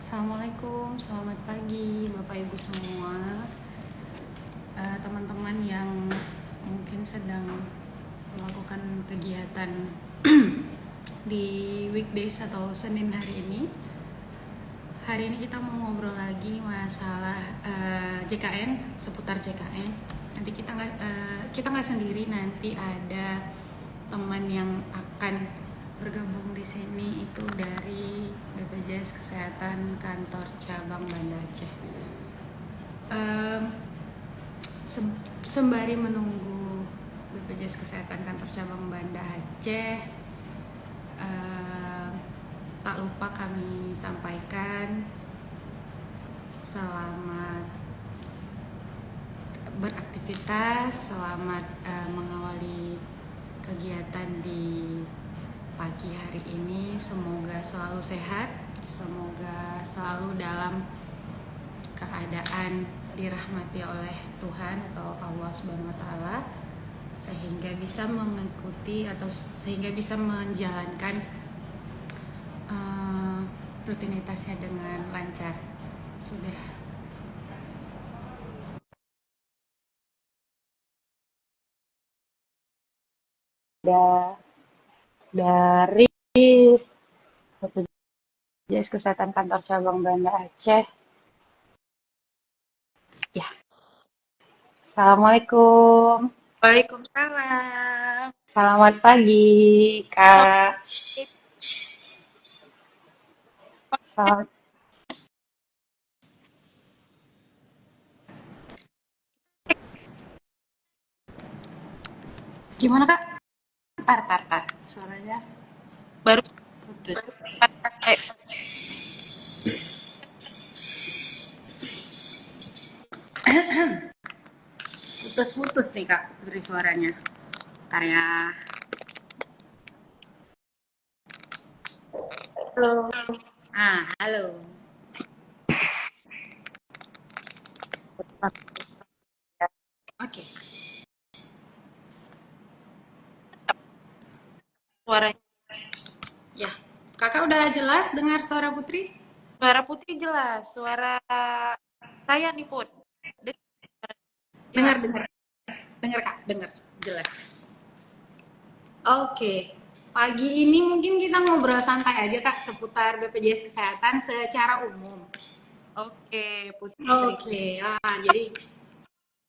Assalamualaikum, selamat pagi Bapak Ibu semua. Teman-teman yang mungkin sedang melakukan kegiatan di weekdays atau Senin hari ini. Hari ini kita mau ngobrol lagi masalah JKN, seputar JKN. Nanti kita nggak sendiri, nanti ada teman yang akan bergabung di sini itu dari BPJS Kesehatan Kantor Cabang Banda Aceh. Sembari menunggu BPJS Kesehatan Kantor Cabang Banda Aceh, tak lupa kami sampaikan selamat beraktivitas, selamat mengawali kegiatan di pagi hari ini. Semoga selalu sehat, semoga selalu dalam keadaan dirahmati oleh Tuhan atau Allah Subhanahu wa taala, sehingga bisa mengikuti atau sehingga bisa menjalankan rutinitasnya dengan lancar. Sudah. Dari BPJS Kesehatan Kantor Cabang Banda Aceh. Ya. Assalamualaikum. Waalaikumsalam. Selamat pagi, Kak. Selamat. Gimana, Kak? Tar. Suaranya Baru putus. Putus nih, Kak, dari suaranya. Ntar ya. halo. Halo. Oke. Suaranya. Ya. Kakak udah jelas dengar suara Putri? Suara Putri jelas. Suara saya nih, Put. Dengar, Jelas. Kak, dengar. Jelas. Oke. Pagi ini mungkin kita ngobrol santai aja, Kak, seputar BPJS Kesehatan secara umum. Oke, Putri. Oke. Jadi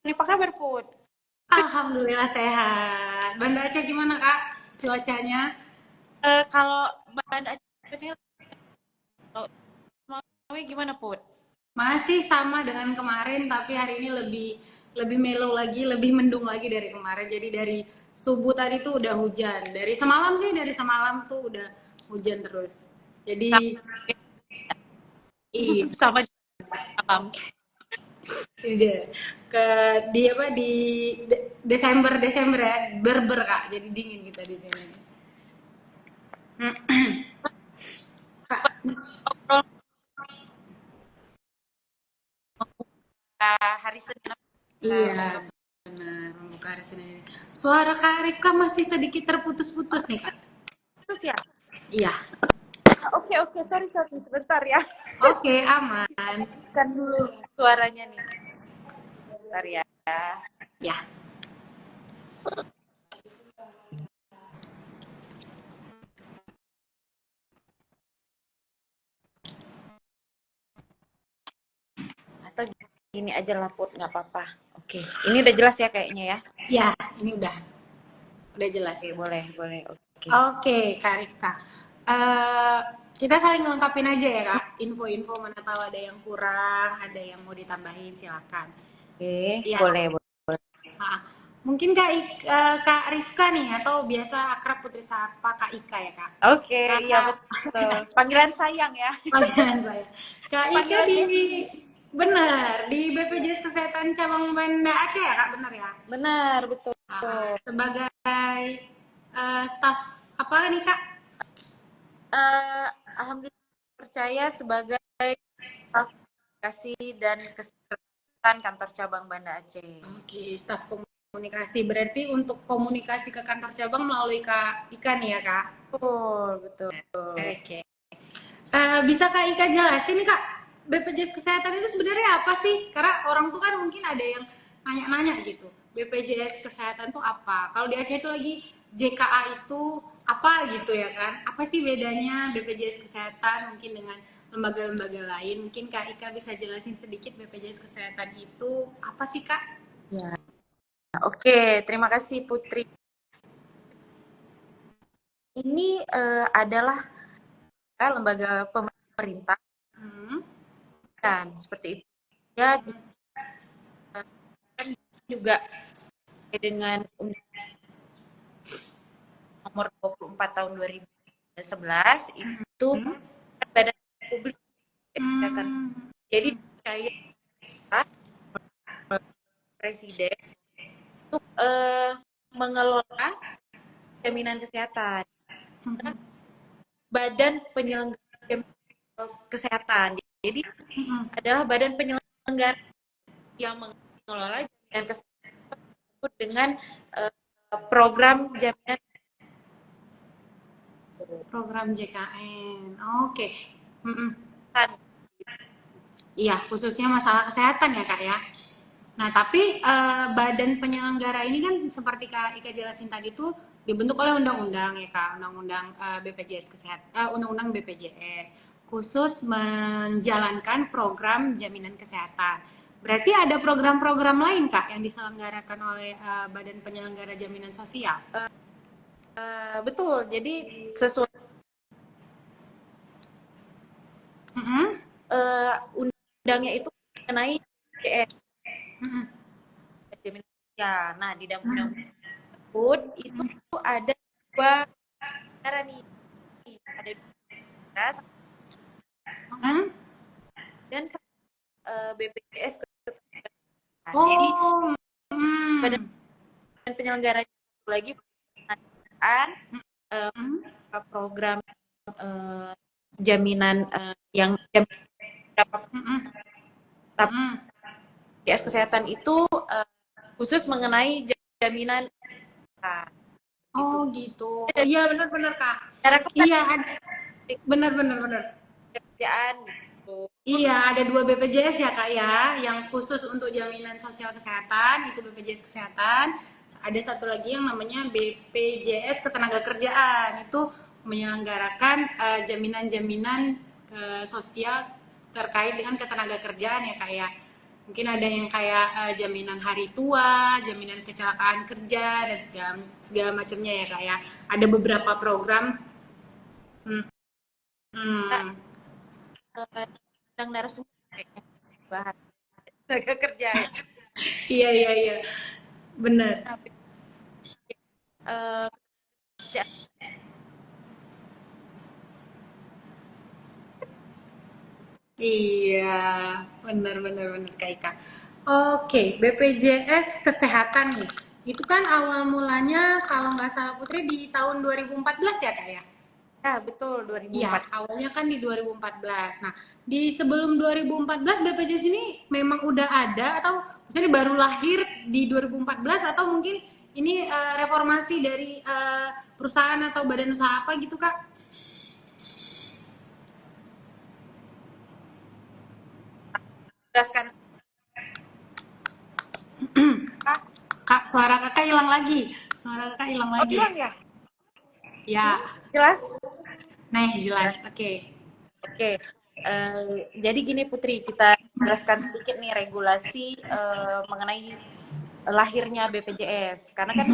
Ini apa kabar, Put? alhamdulillah sehat. Banda Aceh gimana, Kak? Cuacanya? Kalau Banda Aceh mau gimana, Put? Masih sama dengan kemarin, tapi hari ini lebih mellow lagi, lebih mendung lagi dari kemarin. Jadi dari subuh tadi tuh udah hujan. Dari semalam tuh udah hujan terus. Jadi iya, Sama malam. udah ke di Desember ya, berber Kak. Jadi dingin kita di sini. Kak, Ngobrol hari Senin. iya, benar, membuka hari Senin ini. Suara Kak Rifka masih sedikit terputus-putus nih, Kak. Terus ya? Iya. Oke. Sorry. Sebentar ya. Oke, aman. Hapuskan dulu suaranya nih. Bentar ya. Ya. Atau gini aja lah, Put. Nggak apa-apa. Oke. Ini udah jelas ya kayaknya ya? Ya, ini udah jelas. Oke, boleh. Oke. Oke, Kak Rifka. Eh, kita saling lengkapin aja ya, Kak. Info-info mana tahu ada yang kurang, ada yang mau ditambahin, silakan. Oke, Ya. boleh. Nah, mungkin Kak Rifka nih, atau biasa akrab Putri Sapa Kak Ika ya, Kak. Oke, iya betul. Panggilan sayang ya. Panggilan saya. Kak Ika Panggilan di Desi. benar di BPJS Kesehatan Cabang Banda Aceh ya, Kak, benar ya? Benar, betul. Sebagai staf apa nih, Kak? Alhamdulillah percaya sebagai staf komunikasi dan kesehatan kantor cabang Banda Aceh. Oke, staf komunikasi. Berarti untuk komunikasi ke kantor cabang melalui Kak Ika nih ya, Kak? Betul. Oke. Bisa Kak Ika jelasin Kak, BPJS Kesehatan itu sebenarnya apa sih? Karena orang tuh kan mungkin ada yang nanya-nanya gitu. BPJS Kesehatan tuh apa? Kalau di Aceh itu lagi JKA itu apa gitu ya kan? Apa sih bedanya BPJS Kesehatan mungkin dengan lembaga-lembaga lain? Mungkin Kak Ika bisa jelasin sedikit BPJS Kesehatan itu apa sih Kak? Ya, oke. Terima kasih Putri. Ini adalah lembaga pemerintah Hmm. kan seperti itu. Ya, bisa juga dengan nomor 24 tahun 2011 itu Hmm. Badan Publik Kesehatan. Hmm. Jadi saya presiden untuk mengelola jaminan kesehatan. Hmm. Badan penyelenggara jaminan kesehatan. Jadi Hmm. adalah badan penyelenggara yang mengelola jaminan kesehatan dengan program jaminan. Program JKN. Oke. Mm-mm. Kesehatan. Iya, khususnya masalah kesehatan ya Kak ya. Nah, tapi badan penyelenggara ini kan seperti Kak Ika jelasin tadi tuh dibentuk oleh undang-undang ya Kak, undang-undang BPJS Kesehatan, undang-undang BPJS khusus menjalankan program jaminan kesehatan. Berarti ada program-program lain Kak yang diselenggarakan oleh badan penyelenggara jaminan sosial. Betul. Jadi sesuai Mm-mm. undangnya itu mengenai BPJS Mm-mm. jaminan sosial. Nah, di dalam undang tersebut itu ada dua negara nih, ada dua negara Mm-mm. dan BPJS Kesehatan. Jadi Oh, badan mm. penyelenggaranya satu lagi penyelenggaraan Mm. program eh, jaminan yang dapat Mm-mm. tapi Mm. BPJS Kesehatan itu khusus mengenai jaminan itu Oh gitu. Oh iya benar-benar Kak. cara Iya benar-benar benar. kerjaan gitu. Iya ada dua BPJS ya Kak ya, yang khusus untuk jaminan sosial kesehatan itu BPJS Kesehatan. Ada satu lagi yang namanya BPJS Ketenagakerjaan itu menyelenggarakan jaminan-jaminan sosial terkait dengan ketenagakerjaan ya Kak ya. Mungkin ada yang kayak jaminan hari tua, jaminan kecelakaan kerja dan segala segala macamnya ya Kak ya. Ada beberapa program. Hmm, Nah, hmm. undang narasumber kayaknya bahas tenaga kerja ya. Iya iya iya. Benar. Nah, eh, kerjaan Iya, benar benar benar Kak Ika. Oke, BPJS Kesehatan nih. Itu kan awal mulanya kalau nggak salah Putri di tahun 2014 ya Kak ya? ya betul Iya, 2004. awalnya kan di 2014. Nah, di sebelum 2014 BPJS ini memang udah ada atau misalnya baru lahir di 2014 atau mungkin ini reformasi dari perusahaan atau badan usaha apa gitu Kak? Jelaskan ah, Kak, suara kakak hilang lagi. Suara kakak hilang oh lagi. hilang ya Ya, ini jelas. nah jelas. Jelas. Oke. Oke, jadi gini Putri, kita jelaskan sedikit nih regulasi mengenai lahirnya BPJS. Karena kan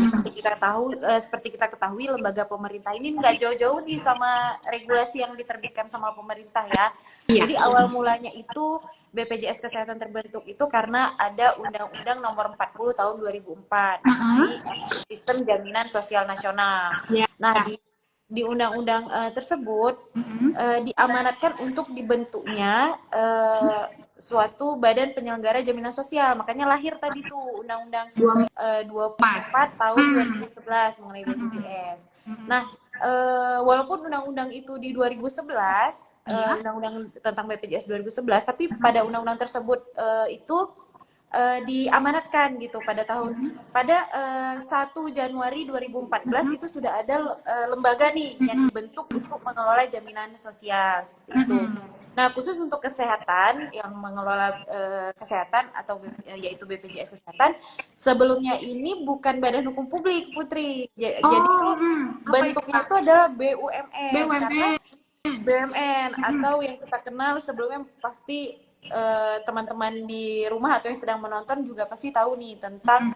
seperti kita ketahui, lembaga pemerintah ini nggak jauh-jauh nih sama regulasi yang diterbitkan sama pemerintah ya. Iya. Jadi awal mulanya itu BPJS Kesehatan terbentuk itu karena ada Undang-Undang Nomor 40 Tahun 2004 Heeh. mengenai sistem jaminan sosial nasional. Iya. Nah, di undang-undang tersebut Mm-mm. diamanatkan untuk dibentuknya suatu badan penyelenggara jaminan sosial. Makanya lahir tadi tuh Undang-Undang 24 tahun Hmm. 2011 mengenai BPJS. Nah, walaupun undang-undang itu di 2011, Iya. undang-undang tentang BPJS 2011, tapi pada undang-undang tersebut itu diamanatkan gitu pada 1 Januari 2014 itu sudah ada lembaga nih yang dibentuk untuk mengelola jaminan sosial seperti itu. Nah, khusus untuk kesehatan yang mengelola kesehatan atau yaitu BPJS Kesehatan, sebelumnya ini bukan badan hukum publik, Putri. Jadi itu bentuknya itu adalah BUMN, karena BUMN atau yang kita kenal sebelumnya pasti teman-teman di rumah atau yang sedang menonton juga pasti tahu nih tentang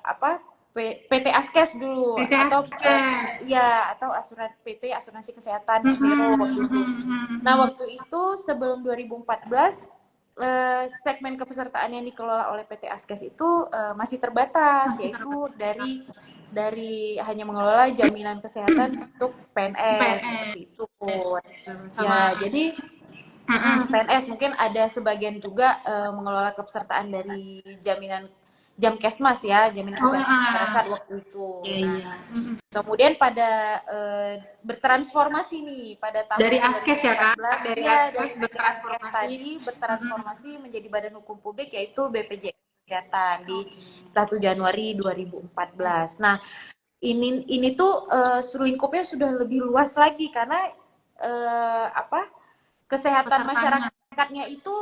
apa PT Askes dulu atau atau PT Asuransi Kesehatan Persero dulu. Nah, waktu itu sebelum 2014 segmen kepesertaan yang dikelola oleh PT Askes itu masih terbatas, yaitu dari hanya mengelola jaminan kesehatan untuk PNS seperti itu. Ya, jadi PNS mungkin ada sebagian juga mengelola kepesertaan dari jaminan Jamkesmas ya, jaminan kesehatan masyarakat waktu itu. Nah, kemudian pada bertransformasi nih pada tahun dari Askes ya Kak, dari Askes tadi bertransformasi menjadi badan hukum publik yaitu BPJS Kesehatan di 1 Januari 2014. Nah, ini tuh lingkupnya sudah lebih luas lagi karena kesehatan masyarakatnya itu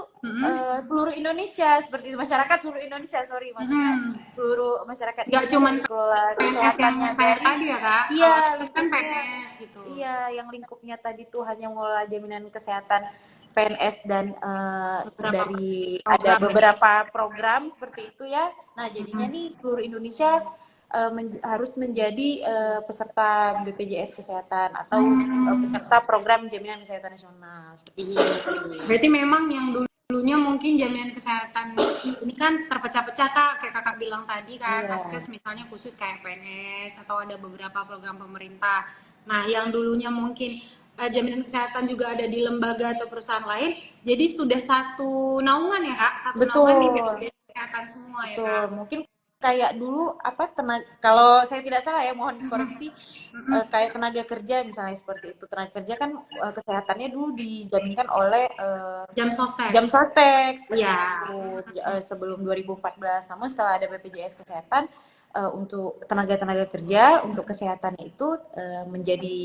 seluruh Indonesia, seperti itu, masyarakat seluruh Indonesia, maksudnya seluruh masyarakat Indonesia cuma dikelola kesehatannya dari tadi ya Kak, kan PNS gitu. Iya, yang lingkupnya tadi tuh hanya mengelola jaminan kesehatan PNS dan dari ada beberapa program seperti itu ya. Nah, jadinya nih seluruh Indonesia harus menjadi peserta BPJS Kesehatan atau peserta program jaminan kesehatan nasional seperti itu. Berarti memang yang dulunya mungkin jaminan kesehatan ini kan terpecah-pecah Kak, kayak Kakak bilang tadi kan, Askes misalnya khusus kayak PNS atau ada beberapa program pemerintah. Nah, yang dulunya mungkin jaminan kesehatan juga ada di lembaga atau perusahaan lain, jadi sudah satu naungan ya Kak, satu naungan di BPJS Kesehatan semua ya Kak. Mungkin kayak dulu kalau saya tidak salah ya, mohon dikoreksi, kayak tenaga kerja misalnya seperti itu. Tenaga kerja kan kesehatannya dulu dijaminkan oleh Jamsostek seperti itu sebelum 2014. Namun setelah ada BPJS Kesehatan, untuk tenaga kerja untuk kesehatannya itu menjadi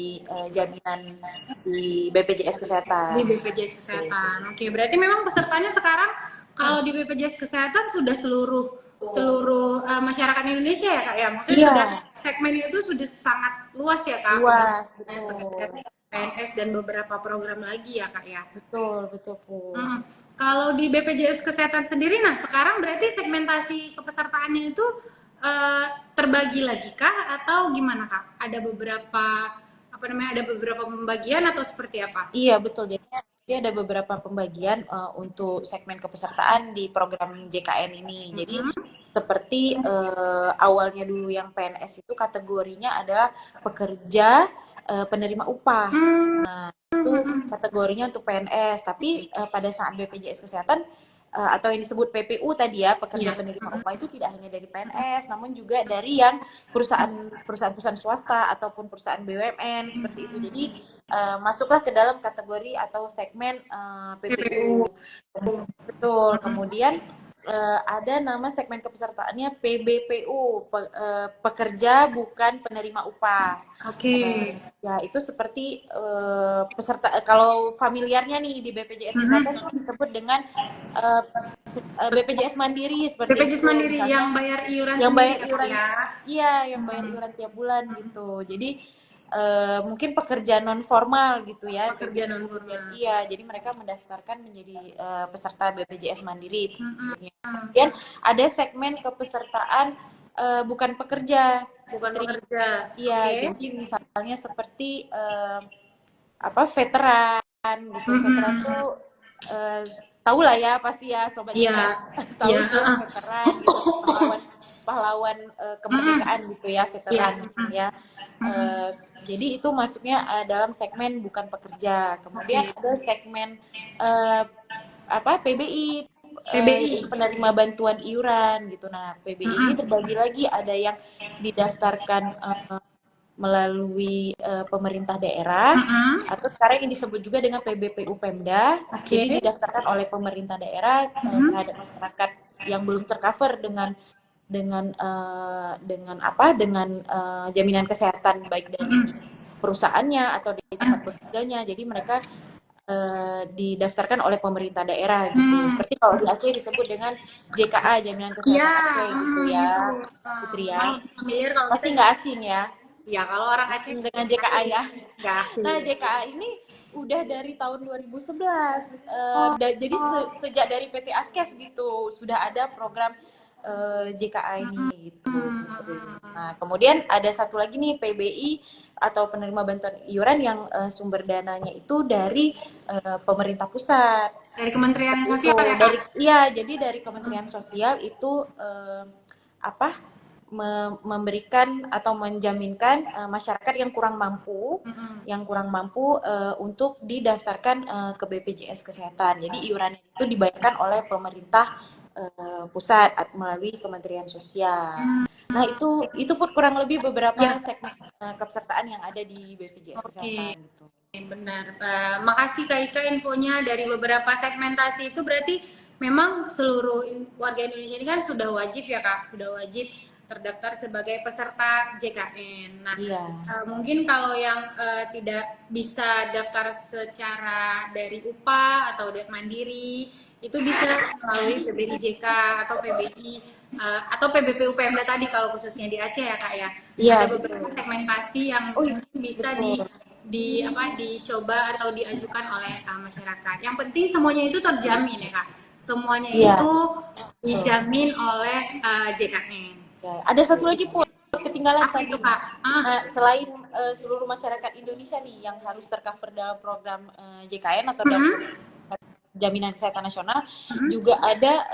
jaminan di BPJS Kesehatan. Oke, berarti memang pesertanya sekarang kalau di BPJS Kesehatan sudah seluruh masyarakat Indonesia ya Kak ya, maksudnya sudah segmen itu sudah sangat luas ya Kak, PNS dan beberapa program lagi ya Kak ya. Betul Bu. Kalau di BPJS Kesehatan sendiri, nah sekarang berarti segmentasi kepesertaannya itu terbagi lagi kah atau gimana Kak? Ada beberapa pembagian atau seperti apa? Iya betul, jadi ada beberapa pembagian untuk segmen kepesertaan di program JKN ini. Jadi seperti awalnya dulu yang PNS itu kategorinya adalah pekerja penerima upah. Nah, itu kategorinya untuk PNS. Tapi pada saat BPJS Kesehatan atau yang disebut PPU tadi ya, pekerja penerima upah itu tidak hanya dari PNS, namun juga dari yang perusahaan swasta ataupun perusahaan BUMN seperti itu. Jadi masuklah ke dalam kategori atau segmen PPU. Betul. Kemudian ada nama segmen kepesertaannya PBPU, pekerja bukan penerima upah. Ya itu seperti peserta, kalau familiarnya nih di BPJS Kesehatan itu disebut dengan BPJS Mandiri seperti BPJS Mandiri yang bayar iuran yang bayar iuran ya. Iya, yang bayar iuran tiap bulan gitu. Jadi mungkin pekerja non formal gitu ya. Pekerja non formal. Iya, jadi mereka mendaftarkan menjadi peserta BPJS Mandiri. Kemudian ada segmen kepesertaan bukan pekerja. Iya, jadi misalnya seperti veteran gitu. Veteran tuh tahu lah ya pasti ya sobat tahu veteran gitu, pahlawan kemerdekaan gitu ya, veteran ya. Jadi itu masuknya dalam segmen bukan pekerja. Kemudian ada segmen PBI, penerima bantuan iuran gitu. Nah, PBI ini terbagi lagi, ada yang didaftarkan melalui pemerintah daerah atau sekarang yang disebut juga dengan PBPU Pemda. Jadi didaftarkan oleh pemerintah daerah terhadap masyarakat yang belum tercover dengan apa dengan jaminan kesehatan baik dari perusahaannya atau dari tempat bekerjanya. Jadi mereka didaftarkan oleh pemerintah daerah gitu. Seperti kalau di Aceh disebut dengan JKA, Jaminan Kesehatan Iya, Aceh gitu ya, itu. Putri Kan ya. familiar kalau kita Pasti nggak asing ya, ya kalau orang Aceh asing dengan JKA ya. nggak asing. Nah, JKA ini udah dari tahun 2011. Oh, Jadi sejak dari PT Askes gitu sudah ada program JKA ini gitu. Nah, kemudian ada satu lagi nih PBI atau penerima bantuan iuran yang sumber dananya itu dari pemerintah pusat. dari Kementerian Seperti itu. Sosial ya, Kak? Dari iya, jadi dari Kementerian Sosial itu apa memberikan atau menjaminkan masyarakat yang kurang mampu untuk didaftarkan ke BPJS Kesehatan. Jadi iuran itu dibayarkan oleh pemerintah pusat melalui Kementerian Sosial. Nah, itu pun kurang lebih beberapa segmen kepesertaan yang ada di BPJS Kesehatan gitu. Benar. Makasih Kak Ika infonya dari beberapa segmentasi itu berarti memang seluruh warga Indonesia ini kan sudah wajib ya Kak, sudah wajib terdaftar sebagai peserta JKN. Nah, Iya. Mungkin kalau yang tidak bisa daftar secara dari UPA atau mandiri itu bisa melalui PBIJK atau PBI atau PBPU Pemda tadi kalau khususnya di Aceh ya Kak ya. Iya, Ada beberapa segmentasi yang mungkin bisa dicoba atau diajukan oleh masyarakat. Yang penting semuanya itu terjamin ya Kak. Semuanya itu dijamin oleh JKN. Ya, ada satu lagi pun ketinggalan Apa tadi. itu Kak? Nah, selain seluruh masyarakat Indonesia nih yang harus tercover dalam program JKN atau dalam Jaminan Kesehatan Nasional, juga ada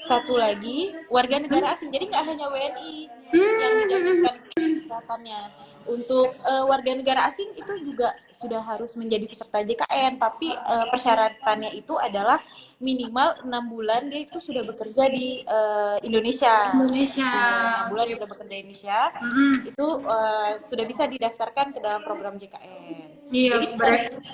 satu lagi warga negara asing. Jadi nggak hanya WNI yang dijaminkan kesehatannya. Untuk warga negara asing itu juga sudah harus menjadi peserta JKN, tapi persyaratannya itu adalah minimal 6 bulan dia itu sudah bekerja di Indonesia. 6 bulan sudah bekerja di Indonesia, itu sudah bisa didaftarkan ke dalam program JKN. Iya, Jadi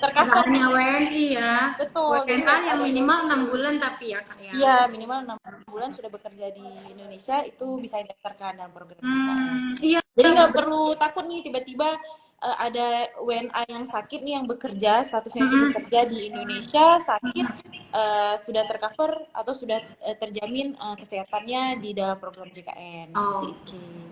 tercover hanya WNI ya. Betul. WNA yang minimal 6 bulan tapi ya Kak ya. Iya, minimal 6 bulan sudah bekerja di Indonesia itu bisa didaftarkan dalam program JKN. Iya. Jadi nggak perlu takut nih tiba-tiba ada WNA yang sakit nih yang bekerja, statusnya itu bekerja di Indonesia, sakit, sudah tercover atau sudah terjamin kesehatannya di dalam program JKN. Oke.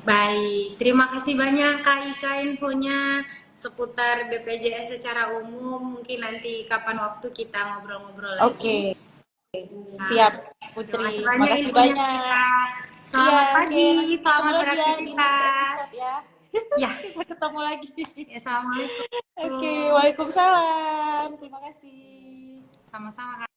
Baik, terima kasih banyak Kak Ika infonya seputar BPJS secara umum. Mungkin nanti kapan waktu kita ngobrol-ngobrol lagi. Siap, Putri. Makasih banyak. Selamat pagi, selamat ketemu beraktivitas. Ya, kita ketemu lagi. Ya, assalamualaikum. Oke, waalaikumsalam. Terima kasih. Sama-sama Kak.